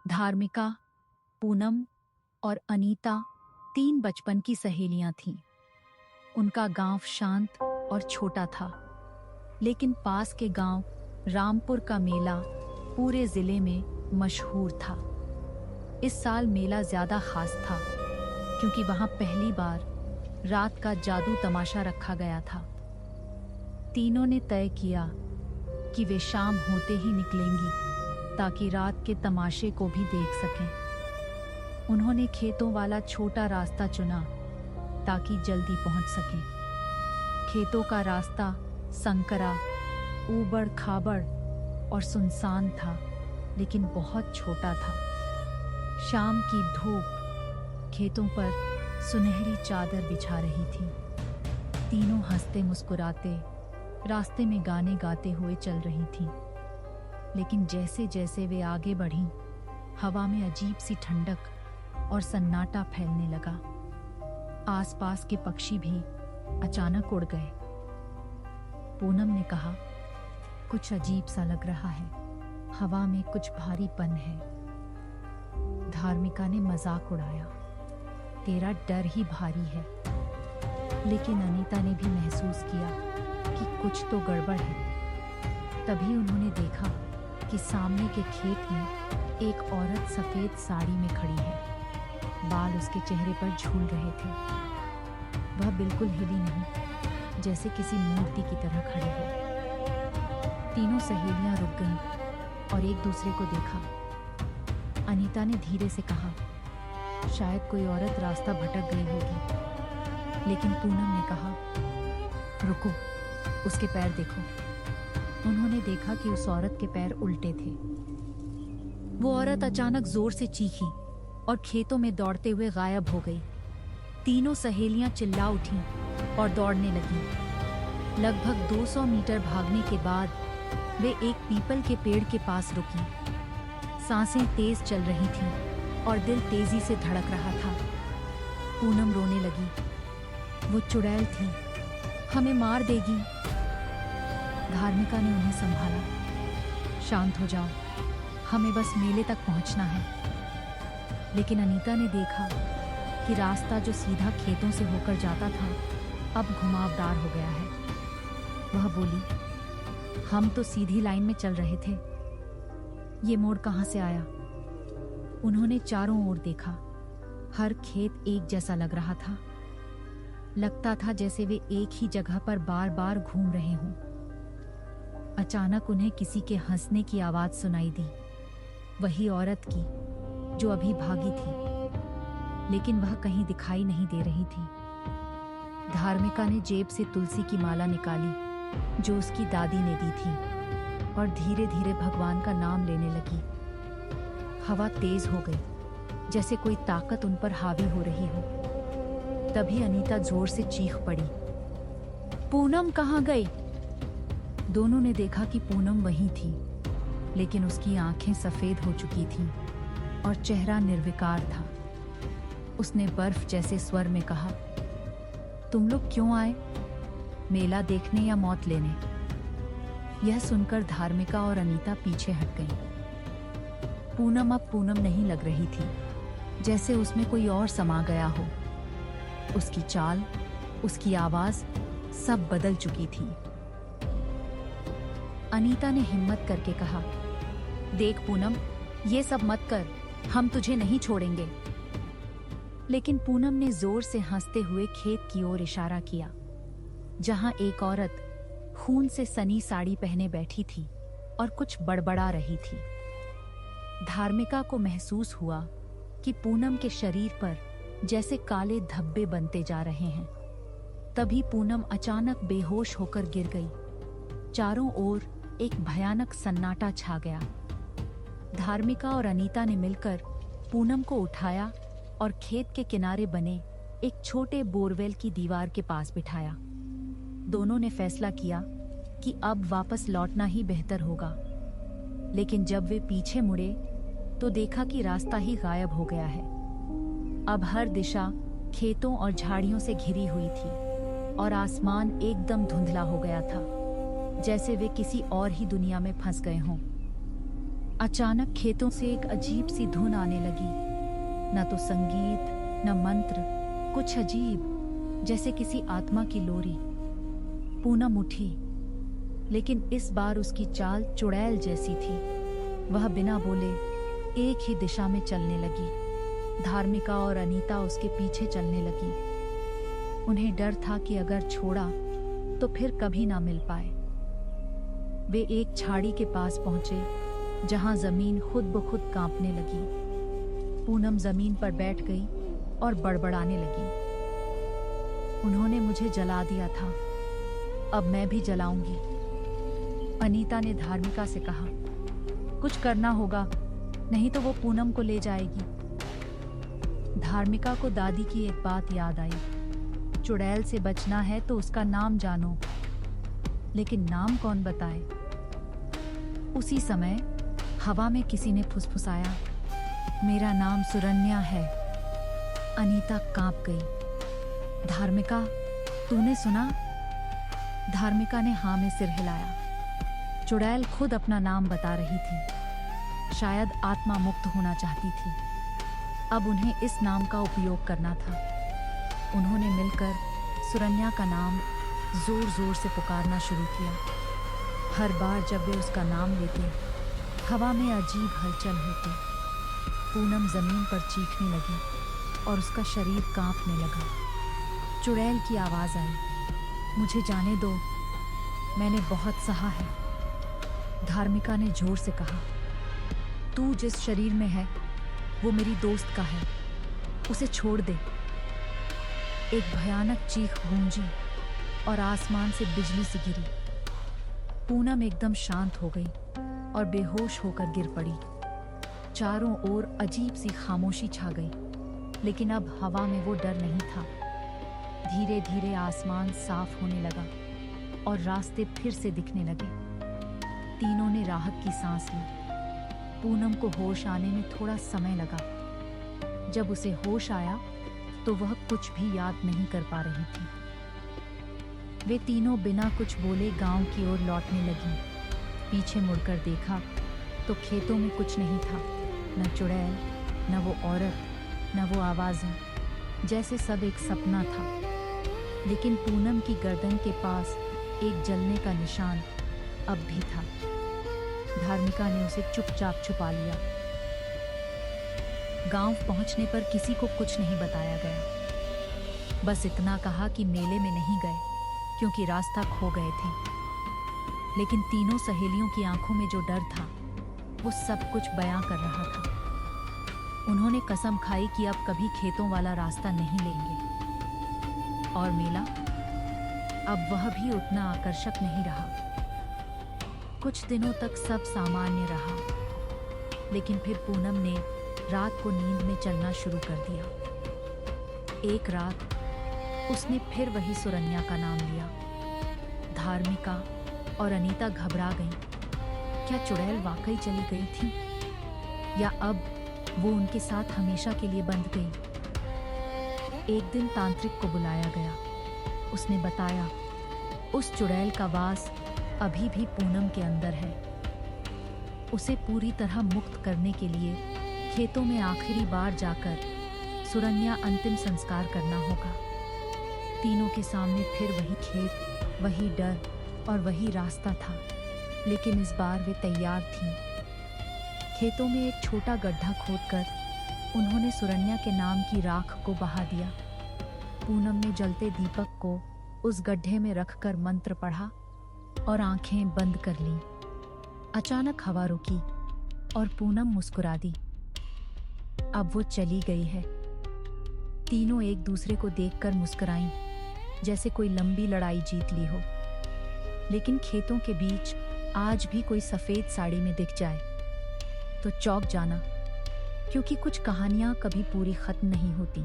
धार्मिका, पूनम और अनीता तीन बचपन की सहेलियां थीं। उनका गांव शांत और छोटा था, लेकिन पास के गांव रामपुर का मेला पूरे जिले में मशहूर था। इस साल मेला ज्यादा खास था क्योंकि वहां पहली बार रात का जादू तमाशा रखा गया था। तीनों ने तय किया कि वे शाम होते ही निकलेंगी ताकि रात के तमाशे को भी देख सकें। उन्होंने खेतों वाला छोटा रास्ता चुना ताकि जल्दी पहुंच सकें। खेतों का रास्ता संकरा, ऊबड़ खाबड़ और सुनसान था, लेकिन बहुत छोटा था। शाम की धूप खेतों पर सुनहरी चादर बिछा रही थी। तीनों हंसते मुस्कुराते रास्ते में गाने गाते हुए चल रही थीं। लेकिन जैसे जैसे वे आगे बढ़ीं, हवा में अजीब सी ठंडक और सन्नाटा फैलने लगा। आसपास के पक्षी भी अचानक उड़ गए। पूनम ने कहा, कुछ अजीब सा लग रहा है, हवा में कुछ भारीपन है। धार्मिका ने मजाक उड़ाया, तेरा डर ही भारी है। लेकिन अनीता ने भी महसूस किया कि कुछ तो गड़बड़ है। तभी उन्होंने देखा कि सामने के खेत में एक औरत सफेद साड़ी में खड़ी है। बाल उसके चेहरे पर झूल रहे थे। वह बिल्कुल हिली नहीं, जैसे किसी मूर्ति की तरह खड़ी हो। तीनों सहेलियां रुक गईं और एक दूसरे को देखा। अनीता ने धीरे से कहा, शायद कोई औरत रास्ता भटक गई होगी। लेकिन पूनम ने कहा, रुको, उसके पैर देखो। उन्होंने देखा कि उस औरत के पैर उल्टे थे। वो औरत अचानक जोर से चीखी और खेतों में दौड़ते हुए गायब हो गई। तीनों सहेलियां चिल्ला उठीं और दौड़ने लगीं। लगभग 200 मीटर भागने के बाद वे एक पीपल के पेड़ के पास रुकीं। सांसें तेज चल रही थीं और दिल तेजी से धड़क रहा था। पूनम रोने लगी, वो चुड़ैल थी, हमें मार देगी। धार्मिका ने उन्हें संभाला, शांत हो जाओ, हमें बस मेले तक पहुंचना है। लेकिन अनीता ने देखा कि रास्ता जो सीधा खेतों से होकर जाता था अब घुमावदार हो गया है। वह बोली, हम तो सीधी लाइन में चल रहे थे, ये मोड़ कहां से आया? उन्होंने चारों ओर देखा। हर खेत एक जैसा लग रहा था। लगता था जैसे वे एक ही जगह पर बार बार घूम रहे हों। अचानक उन्हें किसी के हंसने की आवाज सुनाई दी, वही औरत की जो अभी भागी थी, लेकिन वह कहीं दिखाई नहीं दे रही थी। धार्मिका ने जेब से तुलसी की माला निकाली जो उसकी दादी ने दी थी और धीरे धीरे भगवान का नाम लेने लगी। हवा तेज हो गई, जैसे कोई ताकत उन पर हावी हो रही हो। तभी अनीता जोर से चीख पड़ी, पूनम कहाँ गई? दोनों ने देखा कि पूनम वहीं थी, लेकिन उसकी आंखें सफेद हो चुकी थीं और चेहरा निर्विकार था। उसने बर्फ जैसे स्वर में कहा, तुम लोग क्यों आए? मेला देखने या मौत लेने? यह सुनकर धार्मिका और अनीता पीछे हट गईं। पूनम अब पूनम नहीं लग रही थी, जैसे उसमें कोई और समा गया हो। उसकी चाल, उसकी आवाज सब बदल चुकी थी। अनीता ने हिम्मत करके कहा, देख पूनम, ये सब मत कर, हम तुझे नहीं छोड़ेंगे। लेकिन पूनम ने जोर से हंसते हुए खेत की ओर इशारा किया, जहां एक औरत खून से सनी साड़ी पहने बैठी थी और कुछ बड़बड़ा रही थी। धार्मिका को महसूस हुआ कि पूनम के शरीर पर जैसे काले धब्बे बनते जा रहे हैं। तभी पूनम अचानक बेहोश होकर गिर गई। चारों ओर एक भयानक सन्नाटा छा गया। धार्मिका और अनीता ने मिलकर पूनम को उठाया और खेत के किनारे बने एक छोटे बोरवेल की दीवार के पास बिठाया। दोनों ने फैसला किया कि अब वापस लौटना ही बेहतर होगा। लेकिन जब वे पीछे मुड़े तो देखा कि रास्ता ही गायब हो गया है। अब हर दिशा खेतों और झाड़ियों से घिरी हुई थी और आसमान एकदम धुंधला हो गया था, जैसे वे किसी और ही दुनिया में फंस गए हों। अचानक खेतों से एक अजीब सी धुन आने लगी। न तो संगीत न मंत्र, कुछ अजीब, जैसे किसी आत्मा की लोरी। पूनम उठी, लेकिन इस बार उसकी चाल चुड़ैल जैसी थी। वह बिना बोले एक ही दिशा में चलने लगी। धार्मिका और अनीता उसके पीछे चलने लगी। उन्हें डर था कि अगर छोड़ा तो फिर कभी ना मिल पाए। वे एक झाड़ी के पास पहुंचे, जहां जमीन खुद ब खुद कांपने लगी। पूनम जमीन पर बैठ गई और बड़बड़ाने लगी। उन्होंने मुझे जला दिया था, अब मैं भी जलाऊंगी। अनीता ने धार्मिका से कहा, कुछ करना होगा, नहीं तो वो पूनम को ले जाएगी। धार्मिका को दादी की एक बात याद आई, चुड़ैल से बचना है तो उसका नाम जानो। लेकिन नाम कौन बताए? उसी समय हवा में किसी ने फुसफुसाया, मेरा नाम सुरन्या है। अनीता कांप गई। धार्मिका, तूने सुना? धार्मिका ने हाँ में सिर हिलाया। चुड़ैल खुद अपना नाम बता रही थी। शायद आत्मा मुक्त होना चाहती थी। अब उन्हें इस नाम का उपयोग करना था। उन्होंने मिलकर सुरन्या का नाम जोर जोर से पुकारना शुरू किया। हर बार जब वे उसका नाम लेते, हवा में अजीब हलचल होती। पूनम जमीन पर चीखने लगी और उसका शरीर कांपने लगा। चुड़ैल की आवाज आई, मुझे जाने दो, मैंने बहुत सहा है। धार्मिका ने जोर से कहा, तू जिस शरीर में है वो मेरी दोस्त का है, उसे छोड़ दे। एक भयानक चीख गूंजी और आसमान से बिजली सी गिरी। पूनम एकदम शांत हो गई और बेहोश होकर गिर पड़ी। चारों ओर अजीब सी खामोशी छा गई, लेकिन अब हवा में वो डर नहीं था। धीरे धीरे आसमान साफ होने लगा और रास्ते फिर से दिखने लगे। तीनों ने राहत की सांस ली। पूनम को होश आने में थोड़ा समय लगा। जब उसे होश आया तो वह कुछ भी याद नहीं कर पा रही थी। वे तीनों बिना कुछ बोले गांव की ओर लौटने लगी। पीछे मुड़कर देखा तो खेतों में कुछ नहीं था, न चुड़ैल, न वो औरत, न वो आवाजें। जैसे सब एक सपना था। लेकिन पूनम की गर्दन के पास एक जलने का निशान अब भी था। धार्मिका ने उसे चुपचाप छुपा लिया। गांव पहुंचने पर किसी को कुछ नहीं बताया गया। बस इतना कहा कि मेले में नहीं गए क्योंकि रास्ता खो गए थे। लेकिन तीनों सहेलियों की आंखों में जो डर था वो सब कुछ बयां कर रहा था। उन्होंने कसम खाई कि अब कभी खेतों वाला रास्ता नहीं लेंगे। और मेला, अब वह भी उतना आकर्षक नहीं रहा। कुछ दिनों तक सब सामान्य रहा, लेकिन फिर पूनम ने रात को नींद में चलना शुरू कर दिया। एक रात उसने फिर वही सुरन्या का नाम लिया। धार्मिका और अनीता घबरा गईं। क्या चुड़ैल वाकई चली गई थी, या अब वो उनके साथ हमेशा के लिए बंध गई? एक दिन तांत्रिक को बुलाया गया। उसने बताया, उस चुड़ैल का वास अभी भी पूनम के अंदर है। उसे पूरी तरह मुक्त करने के लिए खेतों में आखिरी बार जाकर सुरन्या अंतिम संस्कार करना होगा। तीनों के सामने फिर वही खेत, वही डर और वही रास्ता था। लेकिन इस बार वे तैयार थीं। खेतों में एक छोटा गड्ढा खोदकर उन्होंने सुरन्या के नाम की राख को बहा दिया। पूनम ने जलते दीपक को उस गड्ढे में रखकर मंत्र पढ़ा और आंखें बंद कर लीं। अचानक हवा रुकी और पूनम मुस्कुरा दी। अब वो चली गई है। तीनों एक दूसरे को देखकर मुस्कुराईं, जैसे कोई लंबी लड़ाई जीत ली हो। लेकिन खेतों के बीच आज भी कोई सफेद साड़ी में दिख जाए तो चौंक जाना, क्योंकि कुछ कहानियां कभी पूरी खत्म नहीं होती।